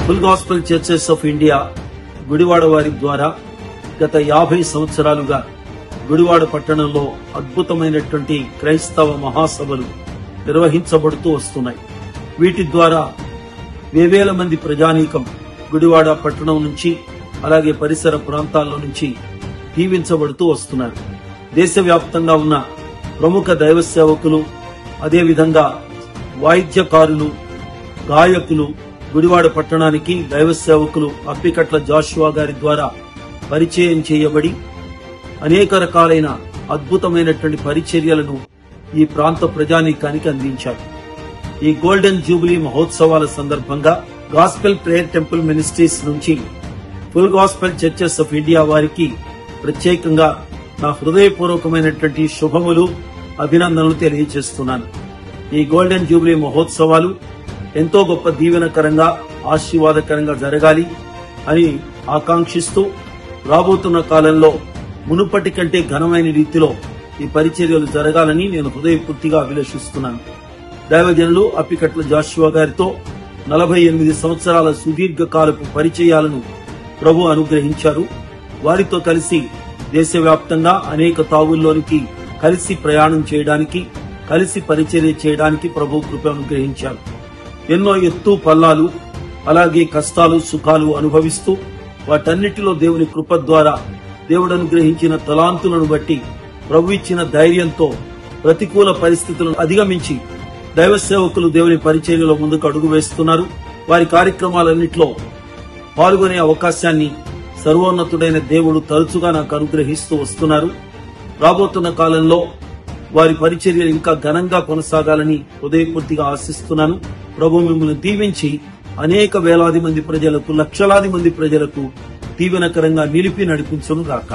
Full gospel churches of India Gudivada వారి ద్వారా గత 50 సంవత్సరాలుగా గుడివాడ పట్టణంలో అద్భుతమైనటువంటి క్రైస్తవ మహాసభలు నిర్వహించబడుతూ వస్తున్నాయి. వీటి ద్వారా వేవేల మంది ప్రజానీకం గుడివాడ పట్టణం నుంచి అలాగే పరిసర ప్రాంతాల్లో నుంచి దీవించబడుతూ వస్తున్నారు. దేశవ్యాప్తంగా ఉన్న ప్రముఖ దైవ సేవకులు, అదేవిధంగా వాయిద్యకారులు, గాయకులు గుడివాడ పట్టణానికి దైవ సేవకులు అప్పికట్ల జాషువా గారి ద్వారా పరిచయం చేయబడి అనేక రకాలైన అద్భుతమైనటువంటి పరిచర్యలను ఈ ప్రాంత ప్రజానీకానికి అందించారు. ఈ గోల్డెన్ జూబిలీ మహోత్సవాల సందర్భంగా గాస్పెల్ ప్రేయర్ టెంపుల్ మినిస్ట్రీస్ నుంచి full gospel churches of India వారికి ప్రత్యేకంగా నా హృదయపూర్వకమైనటువంటి శుభములు, అభినందనలు తెలియజేస్తున్నాను. ఈ గోల్డెన్ జూబిలీ మహోత్సవాలు ఎంతో గొప్ప దీవెనకరంగా, ఆశీర్వాదకరంగా జరగాలి అని ఆకాంక్షిస్తూ రాబోతున్న కాలంలో మునుపటి కంటే ఘనమైన రీతిలో ఈ పరిచర్యలు జరగాలని నేను హృదయపూర్తిగా అభిలషిస్తున్నాను. దైవజనులు అప్పికట్ల జాషువా గారితో 48 సంవత్సరాల సుదీర్ఘకాలపు పరిచయాలను ప్రభు అనుగ్రహించారు. వారితో కలిసి దేశవ్యాప్తంగా అనేక తావుల్లోనికి కలిసి ప్రయాణం చేయడానికి, కలిసి పరిచర్య చేయడానికి ప్రభు కృప అనుగ్రహించారు. ఎన్నో ఎత్తు పల్లాలు, అలాగే కష్టాలు, సుఖాలు అనుభవిస్తూ వాటన్నిటిలో దేవుని కృప ద్వారా దేవుడు అనుగ్రహించిన తలాంతులను బట్టి ప్రభు ఇచ్చిన ధైర్యంతో ప్రతికూల పరిస్థితులను అధిగమించి దైవ సేవకులు దేవుని పరిచర్యలో ముందుకు అడుగు వేస్తున్నారు. వారి కార్యక్రమాలన్నింటిలో పాల్గొనే అవకాశాన్ని సర్వోన్నతుడైన దేవుడు తరచుగా నాకు అనుగ్రహిస్తూ వస్తున్నారు. రాబోతున్న కాలంలో వారి పరిచర్యలు ఇంకా ఘనంగా కొనసాగాలని హృదయపూర్తిగా ఆశిస్తున్నాను. ప్రభు మిమ్మల్ని దీవించి అనేక వేలాది మంది ప్రజలకు, లక్షలాది మంది ప్రజలకు దీవెనకరంగా నిలిపి నడిపించును గాక.